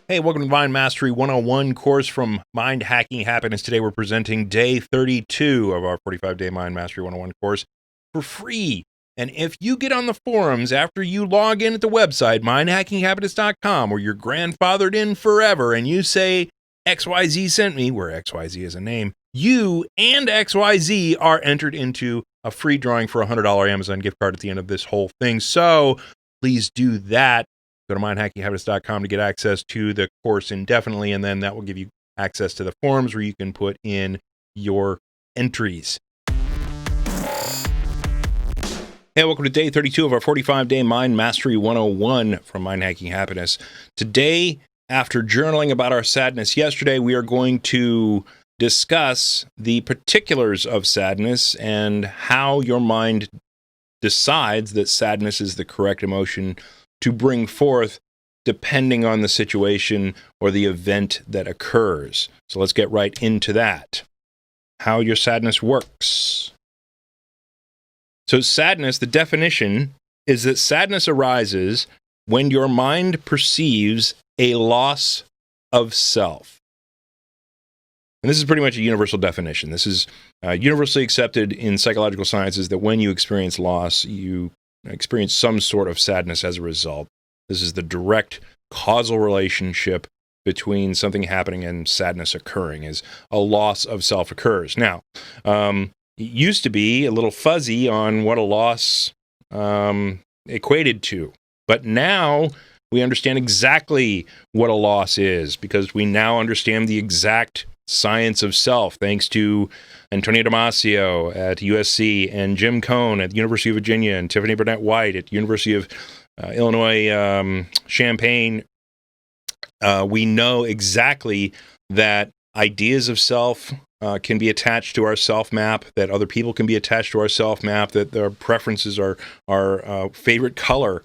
Hey, welcome to Mind Mastery 101 course from Mind Hacking Happiness. Today we're presenting day 32 of our 45-day Mind Mastery 101 course for free. And if you get on the forums after you log in at the website, mindhackinghappiness.com, where you're grandfathered in forever, and you say, XYZ sent me, where XYZ is a name, you and XYZ are entered into a free drawing for a $100 Amazon gift card at the end of this whole thing. So please do that. Go to mindhackinghappiness.com to get access to the course indefinitely, and then that will give you access to the forums where you can put in your entries. Hey, welcome to day 32 of our 45-day Mind Mastery 101 from Mind Hacking Happiness. Today, after journaling about our sadness yesterday, we are going to discuss the particulars of sadness and how your mind decides that sadness is the correct emotion to bring forth depending on the situation or the event that occurs. So let's get right into that. How your sadness works. So sadness, the definition is that sadness arises when your mind perceives a loss of self. And this is pretty much a universal definition. This is universally accepted in psychological sciences that when you experience loss, you experience some sort of sadness as a result. This is the direct causal relationship between something happening and sadness occurring, as a loss of self occurs. Now, it used to be a little fuzzy on what a loss equated to, but now we understand exactly what a loss is, because we now understand the exact science of self, thanks to Antonio Damasio at USC and Jim Cohn at the University of Virginia and Tiffany Burnett White at the University of Illinois Champaign. We know exactly that ideas of self can be attached to our self map, that other people can be attached to our self map, that their preferences, our favorite color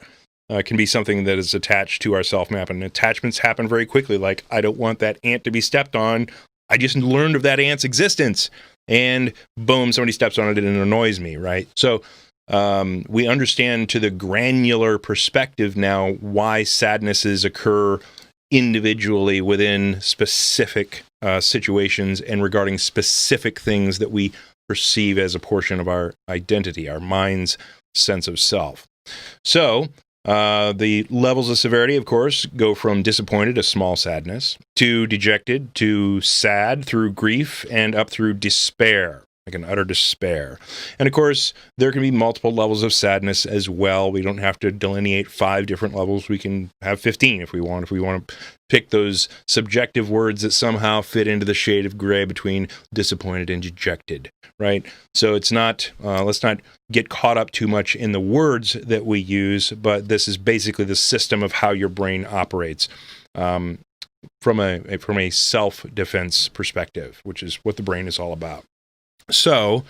can be something that is attached to our self map. And attachments happen very quickly, like, I don't want that ant to be stepped on. I just learned of that ant's existence, and boom, somebody steps on it and it annoys me, right? So we understand to the granular perspective now why sadnesses occur individually within specific situations and regarding specific things that we perceive as a portion of our identity, our mind's sense of self. So the levels of severity, of course, go from disappointed, a small sadness, to dejected, to sad, through grief, and up through despair, like an utter despair. And of course, there can be multiple levels of sadness as well. We don't have to delineate 5 different levels. We can have 15 if we want. If we want to pick those subjective words that somehow fit into the shade of gray between disappointed and dejected, right? So it's not, let's not get caught up too much in the words that we use, but this is basically the system of how your brain operates from a self-defense perspective, which is what the brain is all about. So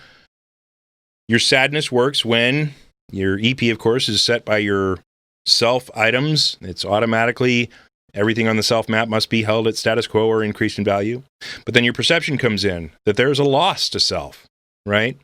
your sadness works when your EP, of course, is set by your self items. It's automatically, everything on the self map must be held at status quo or increased in value. But then your perception comes in, that there's a loss to self, right?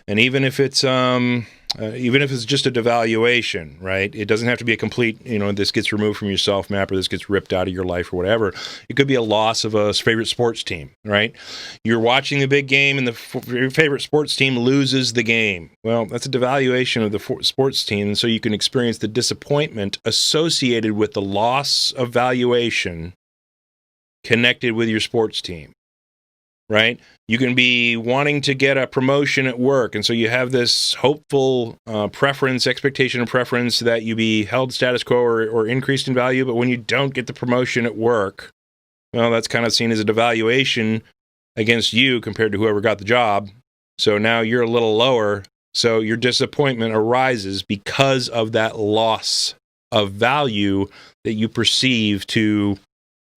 And even if it's just a devaluation, right? It doesn't have to be a complete, this gets removed from your self map or this gets ripped out of your life or whatever. It could be a loss of a favorite sports team, right? You're watching the big game and your favorite sports team loses the game. Well, that's a devaluation of the sports team. And so you can experience the disappointment associated with the loss of valuation connected with your sports team. Right? You can be wanting to get a promotion at work, and so you have this hopeful expectation and preference that you be held status quo or increased in value, but when you don't get the promotion at work, well, that's kind of seen as a devaluation against you compared to whoever got the job. So now you're a little lower, so your disappointment arises because of that loss of value that you perceive to,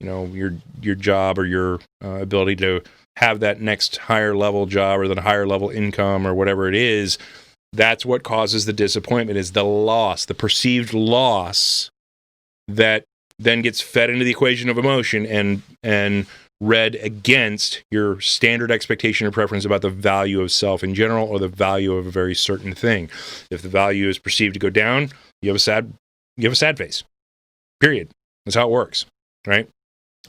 your job or your ability to have that next higher level job or the higher level income or whatever it is. That's what causes the disappointment, is the loss, the perceived loss that then gets fed into the equation of emotion and read against your standard expectation or preference about the value of self in general or the value of a very certain thing. If the value is perceived to go down, you have a sad face. Period. That's how it works, right?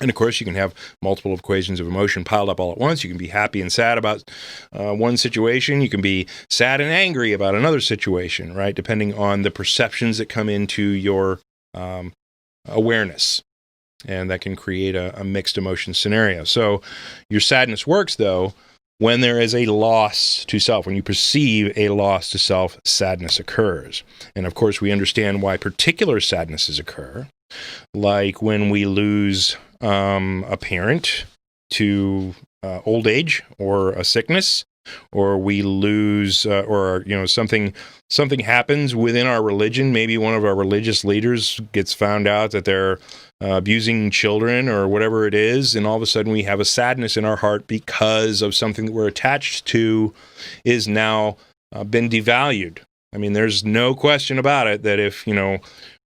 And of course, you can have multiple equations of emotion piled up all at once. You can be happy and sad about one situation. You can be sad and angry about another situation, right? Depending on the perceptions that come into your awareness. And that can create a mixed emotion scenario. So your sadness works, though, when there is a loss to self. When you perceive a loss to self, sadness occurs. And of course, we understand why particular sadnesses occur, like when we lose a parent to old age or a sickness, or we lose, or something happens within our religion. Maybe one of our religious leaders gets found out that they're abusing children or whatever it is, and all of a sudden we have a sadness in our heart because of something that we're attached to is now been devalued. I mean, there's no question about it that if,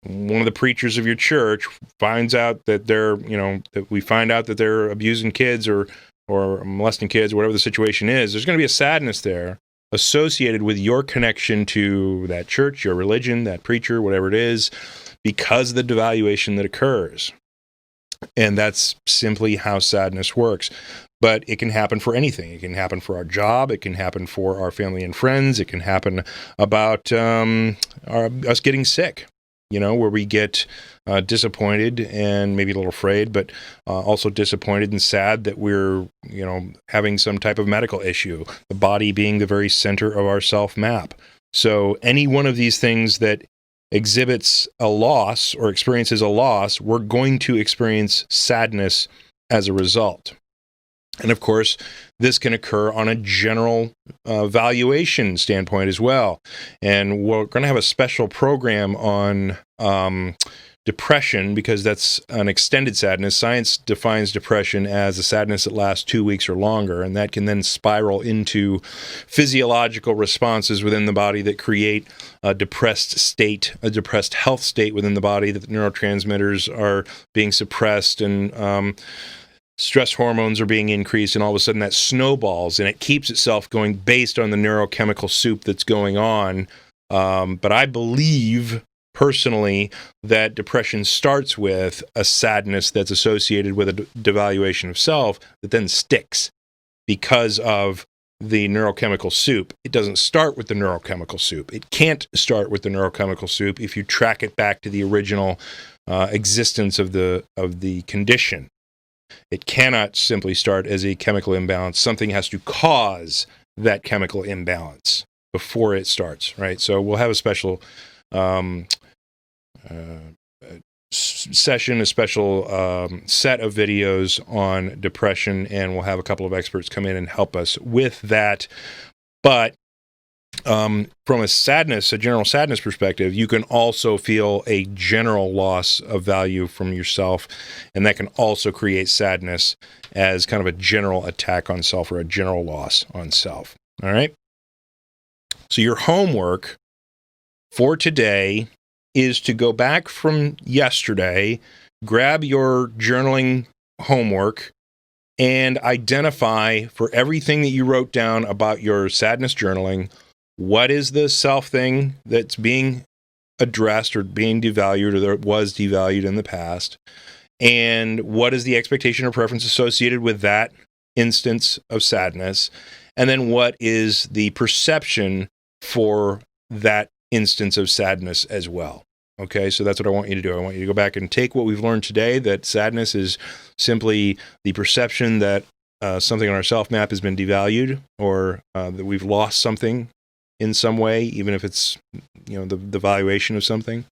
one of the preachers of your church finds out that that we find out that they're abusing kids or molesting kids, or whatever the situation is, there's going to be a sadness there associated with your connection to that church, your religion, that preacher, whatever it is, because of the devaluation that occurs. And that's simply how sadness works. But it can happen for anything. It can happen for our job. It can happen for our family and friends. It can happen about us getting sick, where we get disappointed and maybe a little afraid, but also disappointed and sad that we're, having some type of medical issue, the body being the very center of our self-map. So any one of these things that exhibits a loss or experiences a loss, we're going to experience sadness as a result. And of course, this can occur on a general valuation standpoint as well. And we're going to have a special program on depression, because that's an extended sadness. Science defines depression as a sadness that lasts 2 weeks or longer, and that can then spiral into physiological responses within the body that create a depressed state, a depressed health state within the body, that the neurotransmitters are being suppressed and stress hormones are being increased, and all of a sudden that snowballs, and it keeps itself going based on the neurochemical soup that's going on. But I believe personally that depression starts with a sadness that's associated with a devaluation of self that then sticks because of the neurochemical soup. It doesn't start with the neurochemical soup. It can't start with the neurochemical soup if you track it back to the original existence of the condition. It cannot simply start as a chemical imbalance. Something has to cause that chemical imbalance before it starts, right? So we'll have a special session, a special set of videos on depression, and we'll have a couple of experts come in and help us with that. But from a general sadness perspective, you can also feel a general loss of value from yourself, and that can also create sadness as kind of a general attack on self or a general loss on self. All right? So your homework for today is to go back from yesterday, grab your journaling homework, and identify for everything that you wrote down about your sadness journaling, what is the self thing that's being addressed or being devalued, or that was devalued in the past, and what is the expectation or preference associated with that instance of sadness, and then what is the perception for that instance of sadness as well. Okay, so that's what I want you to do. I want you to go back and take what we've learned today, that sadness is simply the perception that something on our self map has been devalued, or that we've lost something in some way, even if it's the valuation of something,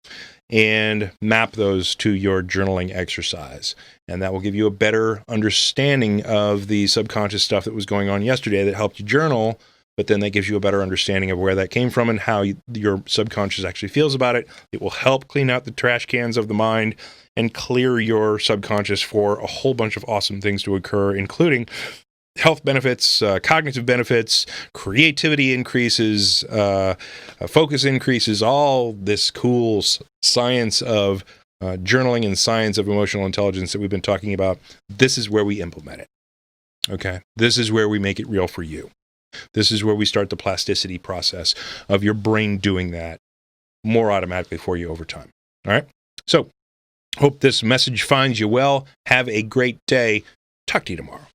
and map those to your journaling exercise. And that will give you a better understanding of the subconscious stuff that was going on yesterday that helped you journal, but then that gives you a better understanding of where that came from and how your subconscious actually feels about it. It will help clean out the trash cans of the mind and clear your subconscious for a whole bunch of awesome things to occur, including health benefits, cognitive benefits, creativity increases, focus increases, all this cool science of journaling and science of emotional intelligence that we've been talking about. This is where we implement it. Okay? This is where we make it real for you. This is where we start the plasticity process of your brain doing that more automatically for you over time. All right? So Hope this message finds you well. Have a great day. Talk to you tomorrow.